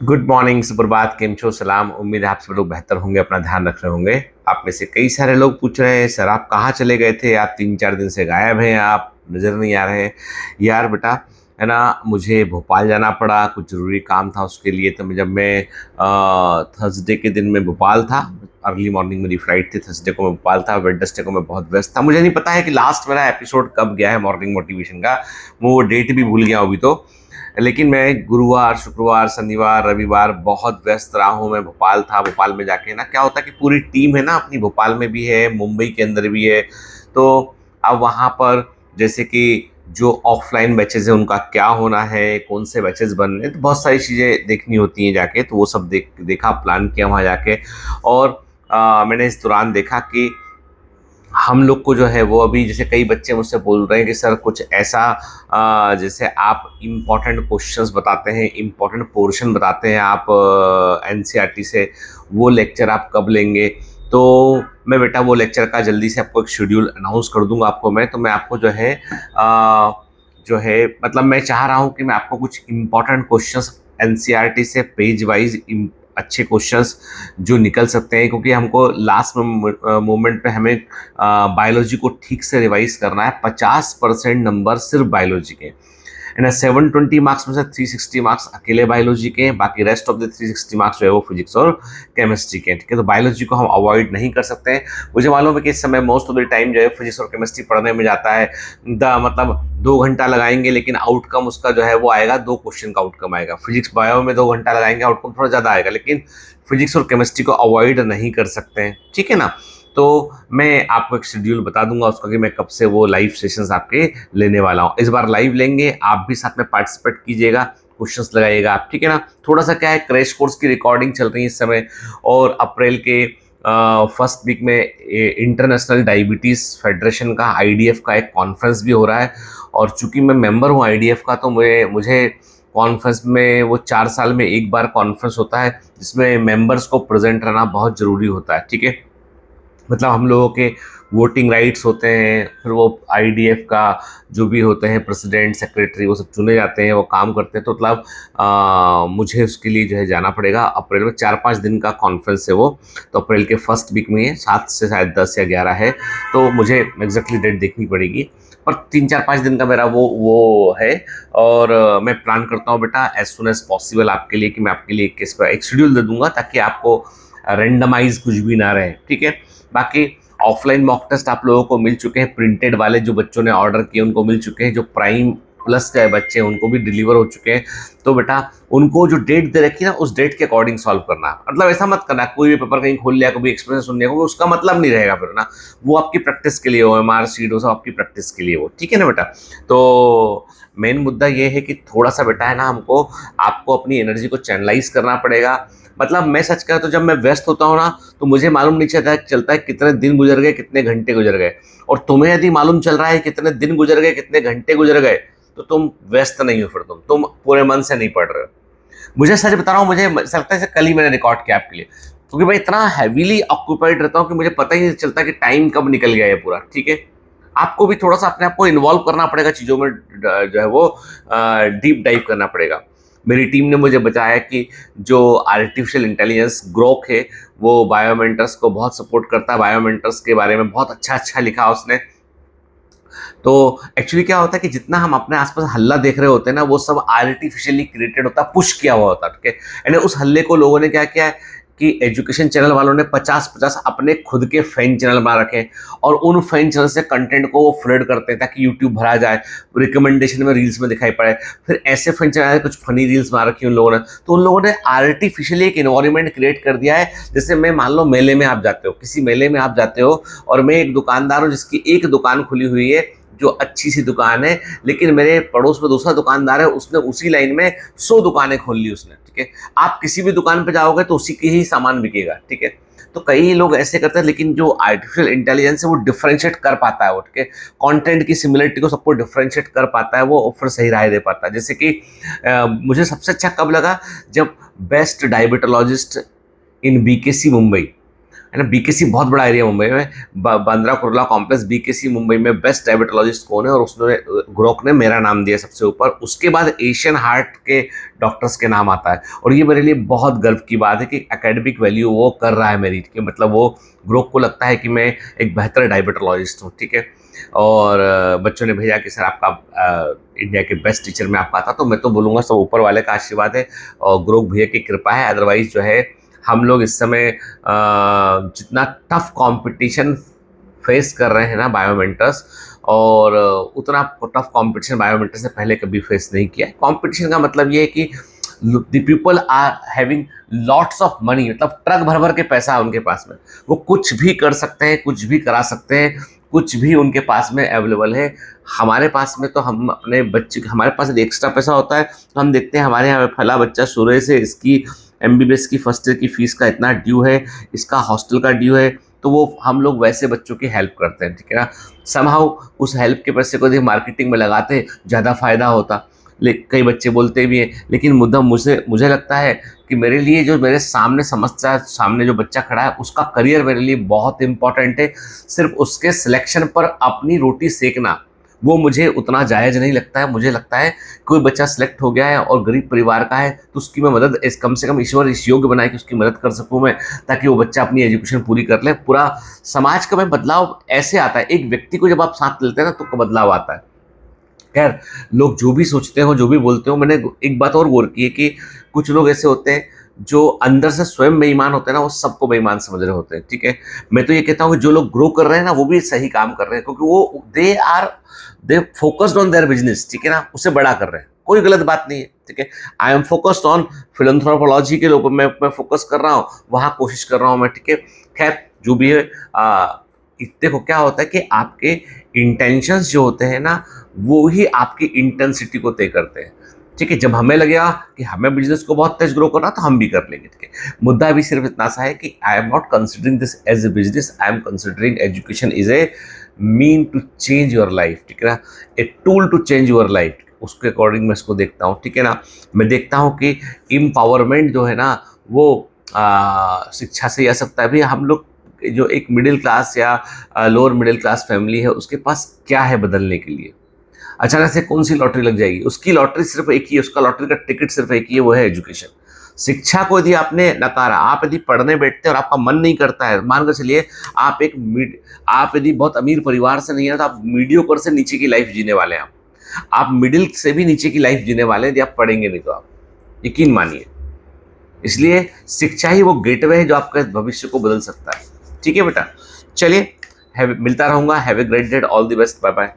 Good morning, सुप्रभात, केम छो, सलाम। उम्मीद है आप सब लोग बेहतर होंगे, अपना ध्यान रख रहे होंगे। आप में से कई सारे लोग पूछ रहे हैं, सर आप कहाँ चले गए थे? आप 3-4 दिन से गायब हैं, आप नज़र नहीं आ रहे। यार बेटा, है ना, मुझे भोपाल जाना पड़ा, कुछ ज़रूरी काम था उसके लिए। तो जब मैं थर्सडे के दिन मैं भोपाल था, अर्ली मॉर्निंग मेरी फ्लाइट थी, थर्सडे को मैं भोपाल था, वेडनेसडे को मैं बहुत व्यस्त था। मुझे नहीं पता है कि लास्ट मेरा एपिसोड कब गया है मॉर्निंग मोटिवेशन का, मैं वो डेट भी भूल गया हूँ अभी तो। लेकिन मैं गुरुवार, शुक्रवार, शनिवार, रविवार बहुत व्यस्त रहा हूँ। मैं भोपाल था, भोपाल में जाके ना क्या होता है कि पूरी टीम है ना अपनी, भोपाल में भी है, मुंबई के अंदर भी है। तो अब वहाँ पर जैसे कि जो ऑफलाइन बैचेज है उनका क्या होना है, कौन से बैचेज बन रहे हैं, तो बहुत सारी चीज़ें देखनी होती हैं जाके। तो वो सब देखा, प्लान किया वहाँ जाके। और मैंने इस दौरान देखा कि हम लोग को जो है वो अभी, जैसे कई बच्चे मुझसे बोल रहे हैं कि सर कुछ ऐसा जैसे आप इम्पोर्टेंट क्वेश्चंस बताते हैं, इम्पोर्टेंट पोर्शन बताते हैं आप एनसीईआरटी से, वो लेक्चर आप कब लेंगे? तो मैं बेटा वो लेक्चर का जल्दी से आपको एक शेड्यूल अनाउंस कर दूंगा आपको मैं। तो मैं आपको जो है मतलब मैं चाह रहा हूँ कि मैं आपको कुछ इम्पोर्टेंट क्वेश्चंस एनसीईआरटी से पेज वाइज अच्छे क्वेश्चंस जो निकल सकते हैं, क्योंकि हमको लास्ट मोमेंट पे हमें बायोलॉजी को ठीक से रिवाइज करना है। 50% नंबर सिर्फ बायोलॉजी के, है ना। 720 मार्क्स में से 360 मार्क्स अकेले बायोलॉजी के हैं, बाकी रेस्ट ऑफ द 360 मार्क्स जो है वो फिजिक्स और केमिस्ट्री के हैं, ठीक है। तो बायोलॉजी को हम अवॉइड नहीं कर सकते हैं। मुझे मालूम है कि इस समय मोस्ट ऑफ द टाइम जो है फिजिक्स और केमिस्ट्री पढ़ने में जाता है, मतलब 2 घंटा लगाएंगे, लेकिन आउटकम उसका जो है वो आएगा, 2 क्वेश्चन का आउटकम आएगा। फिजिक्स बायो में 2 घंटा लगाएंगे, आउटकम थोड़ा ज़्यादा आएगा, लेकिन फिजिक्स और केमिस्ट्री को अवॉइड नहीं कर सकते हैं, ठीक है ना। तो मैं आपको एक शेड्यूल बता दूंगा उसका कि मैं कब से वो लाइव सेशंस आपके लेने वाला हूँ। इस बार लाइव लेंगे, आप भी साथ में पार्टिसिपेट कीजिएगा, क्वेश्चंस लगाइएगा आप, ठीक है ना। थोड़ा सा क्या है, क्रैश कोर्स की रिकॉर्डिंग चल रही है इस समय, और अप्रैल के फर्स्ट वीक में इंटरनेशनल डायबिटीज़ फेडरेशन का, आईडीएफ का एक कॉन्फ्रेंस भी हो रहा है। और चूंकि मैं मेंबर हूँ आईडीएफ का, तो मुझे कॉन्फ्रेंस में, वो 4 साल में एक बार कॉन्फ्रेंस होता है जिसमें मेंबर्स को प्रेजेंट रहना बहुत ज़रूरी होता है, ठीक है। मतलब हम लोगों के वोटिंग राइट्स होते हैं, फिर वो आईडीएफ का जो भी होते हैं प्रेसिडेंट, सेक्रेटरी, वो सब चुने जाते हैं, वो काम करते हैं। तो मतलब मुझे उसके लिए जो है जाना पड़ेगा। अप्रैल में 4-5 दिन का कॉन्फ्रेंस है वो, तो अप्रैल के फर्स्ट वीक में है, 7 से शायद 10 या 11 है। तो मुझे एग्जैक्टली डेट देखनी पड़ेगी, पर 3-4-5 दिन का मेरा वो है। और मैं प्लान करता हूँ बेटा एज सुन एज पॉसिबल आपके लिए, कि मैं आपके लिए एक शेड्यूल दे दूंगा, ताकि आपको रेंडमाइज कुछ भी ना रहे, ठीक है। बाकी ऑफलाइन मॉक टेस्ट आप लोगों को मिल चुके हैं, प्रिंटेड वाले जो बच्चों ने ऑर्डर किए उनको मिल चुके हैं, जो प्राइम प्लस के बच्चे हैं उनको भी डिलीवर हो चुके हैं। तो बेटा उनको जो डेट दे रखी है ना, उस डेट के अकॉर्डिंग सॉल्व करना है। मतलब ऐसा मत करना कोई भी पेपर कहीं खोल लिया, कभी एक्सप्रेशन सुनने को, उसका मतलब नहीं रहेगा फिर ना। वो आपकी प्रैक्टिस के लिए हो, एमआर शीट हो, सब आपकी प्रैक्टिस के लिए हो, ठीक है ना बेटा। तो मेन मुद्दा ये है कि थोड़ा सा बेटा है ना, हमको आपको अपनी एनर्जी को चैनलाइज करना पड़ेगा। मतलब मैं सच कहा तो जब मैं व्यस्त होता हूँ ना, तो मुझे मालूम नहीं चलता है कितने दिन गुजर गए, कितने घंटे गुजर गए। और तुम्हें यदि मालूम चल रहा है कितने दिन गुजर गए, कितने घंटे गुजर गए, तो तुम व्यस्त नहीं हो, फिर तुम पूरे मन से नहीं पढ़ रहे हो। मुझे सच बता रहा हूँ, मुझे ऐसा लगता है कल ही मैंने रिकॉर्ड किया आपके लिए, क्योंकि मैं इतना हैवीली ऑक्यूपाइड रहता हूँ कि मुझे पता ही नहीं चलता कि टाइम कब निकल गया है पूरा, ठीक है। आपको भी थोड़ा सा अपने आप को इन्वॉल्व करना पड़ेगा चीज़ों में, जो है वो डीप डाइव करना पड़ेगा। मेरी टीम ने मुझे बताया कि जो आर्टिफिशियल इंटेलिजेंस ग्रोक है, वो बायोमेंटर्स को बहुत सपोर्ट करता है। बायोमेंटर्स के बारे में बहुत अच्छा अच्छा लिखा उसने। तो एक्चुअली क्या होता है कि जितना हम अपने आसपास हल्ला देख रहे होते हैं ना, वो सब आर्टिफिशियली क्रिएटेड होता है, पुश किया हुआ होता है, ठीक है। यानी उस हल्ले को लोगों ने क्या किया है कि एजुकेशन चैनल वालों ने 50-50 अपने खुद के फैन चैनल बना रखे हैं, और उन फैन चैनल से कंटेंट को वो फ्लड करते हैं ताकि यूट्यूब भरा जाए, रिकमेंडेशन में रील्स में दिखाई पड़े। फिर ऐसे फैन चैनल कुछ फनी रील्स बना रखी उन लोगों ने, तो उन लोगों ने आर्टिफिशियली एक इन्वायरमेंट क्रिएट कर दिया है। जैसे मैं मान लो मेले में आप जाते हो, किसी मेले में आप जाते हो, और मैं एक दुकानदार हूँ जिसकी एक दुकान खुली हुई है, जो अच्छी सी दुकान है, लेकिन मेरे पड़ोस में दूसरा दुकानदार है, उसने उसी लाइन में 100 दुकानें खोल ली उसने, ठीक है। आप किसी भी दुकान पे जाओगे तो उसी के ही सामान बिकेगा, ठीक है। तो कई लोग ऐसे करते हैं, लेकिन जो आर्टिफिशियल इंटेलिजेंस है वो डिफरेंशिएट कर पाता है, उठ के कंटेंट की सिमिलरिटी को सबको डिफरेंशिएट कर पाता है, वो फिर सही राय दे पाता है। जैसे कि मुझे सबसे अच्छा कब लगा, जब बेस्ट डायबिटोलॉजिस्ट इन बीकेसी मुंबई, है ना। बीकेसी बहुत बड़ा एरिया मुंबई में, बांद्रा कुर्ला कॉम्प्लेक्स, बीकेसी मुंबई में बेस्ट डायबिटोलॉजिस्ट कौन है, और उसने ग्रोक ने मेरा नाम दिया सबसे ऊपर। उसके बाद एशियन हार्ट के डॉक्टर्स के नाम आता है, और ये मेरे लिए बहुत गर्व की बात है कि एकेडमिक वैल्यू वो कर रहा है मेरी, ठीक है। मतलब वो ग्रोक को लगता है कि मैं एक बेहतर डायबिटोलॉजिस्ट हूँ, ठीक है। और बच्चों ने भेजा कि सर आपका इंडिया के बेस्ट टीचर में आपका था, तो मैं तो बोलूँगा सब ऊपर वाले का आशीर्वाद है और ग्रोक भैया की कृपा है। अदरवाइज जो है हम लोग इस समय जितना टफ कंपटीशन फेस कर रहे हैं ना बायोमेंटर्स, और उतना टफ कंपटीशन बायोमेंटर से पहले कभी फेस नहीं किया है। कंपटीशन का मतलब ये है कि the people are having lots of money, मतलब ट्रक भर भर के पैसा है उनके पास में, वो कुछ भी कर सकते हैं, कुछ भी करा सकते हैं, कुछ भी उनके पास में अवेलेबल है। हमारे पास में तो हम अपने बच्चे, हमारे पास एक्स्ट्रा पैसा होता है तो हम देखते हैं हमारे यहाँ फला बच्चा सुरह से, इसकी एमबीबीएस की फर्स्ट ईयर की फीस का इतना ड्यू है, इसका हॉस्टल का ड्यू है, तो वो हम लोग वैसे बच्चों की हेल्प करते हैं, ठीक है ना। समहाउ उस हेल्प के पैसे को यदि मार्केटिंग में लगाते ज़्यादा फायदा होता। कई बच्चे बोलते भी हैं, लेकिन मुद्दा मुझे लगता है कि मेरे लिए जो मेरे सामने समस्या, सामने जो बच्चा खड़ा है उसका करियर मेरे लिए बहुत इंपॉर्टेंट है। सिर्फ उसके सिलेक्शन पर अपनी रोटी सेकना वो मुझे उतना जायज़ नहीं लगता है। मुझे लगता है कोई बच्चा सिलेक्ट हो गया है और गरीब परिवार का है तो उसकी मैं मदद, इस कम से कम ईश्वर इस योग्य बनाए कि उसकी मदद कर सकूं मैं, ताकि वो बच्चा अपनी एजुकेशन पूरी कर ले। पूरा समाज का में बदलाव ऐसे आता है, एक व्यक्ति को जब आप साथ लेते हैं ना तो बदलाव आता है। खैर, लोग जो भी सोचते हो, जो भी बोलते हो, मैंने एक बात और गौर की है कि कुछ लोग ऐसे होते हैं जो अंदर से स्वयं बेईमान होते हैं ना, वो सबको बेईमान समझ रहे होते हैं, ठीक है। मैं तो ये कहता हूँ कि जो लोग ग्रो कर रहे हैं ना वो भी सही काम कर रहे हैं, क्योंकि वो they focused on their business, ठीक है ना, उसे बड़ा कर रहे हैं, कोई गलत बात नहीं है, ठीक है। आई एम फोकस्ड ऑन फिलैंथ्रोपोलॉजी के ऊपर मैं फोकस कर रहा हूँ, वहाँ कोशिश कर रहा हूँ मैं, ठीक है। खैर, जो भी है, देखो क्या होता है कि आपके इंटेंशंस जो होते हैं ना वो ही आपकी इंटेंसिटी को तय करते हैं, ठीक है। जब हमें लगेगा कि हमें बिजनेस को बहुत तेज ग्रो करना तो हम भी कर लेंगे, ठीक है। मुद्दा भी सिर्फ इतना सा है कि I am not considering this as a business, I am considering education is a mean to change your life, ठीक है ना, a tool to change your life. उसके अकॉर्डिंग मैं इसको देखता हूँ, ठीक है ना। मैं देखता हूँ कि एम्पावरमेंट जो है ना वो शिक्षा से ही आ सकता है। अभी हम लोग जो एक मिडिल क्लास या लोअर मिडिल क्लास फैमिली है उसके पास क्या है बदलने के लिए? अचानक से कौन सी लॉटरी लग जाएगी? उसकी लॉटरी सिर्फ एक ही है, उसका लॉटरी का टिकट सिर्फ एक ही है, वो है एजुकेशन। शिक्षा को यदि आपने नकारा, आप यदि पढ़ने बैठते हैं और आपका मन नहीं करता है, मान कर चलिए आप यदि बहुत अमीर परिवार से नहीं है तो आप मीडियोकर से नीचे की लाइफ जीने वाले हैं। आप मिडिल से भी नीचे की लाइफ जीने वाले हैं यदि आप पढ़ेंगे नहीं तो, आप यकीन मानिए। इसलिए शिक्षा ही वो गेटवे है जो आपके भविष्य को बदल सकता है, ठीक है बेटा। चलिए, मिलता रहूंगा। Have a great day, all the best, bye bye.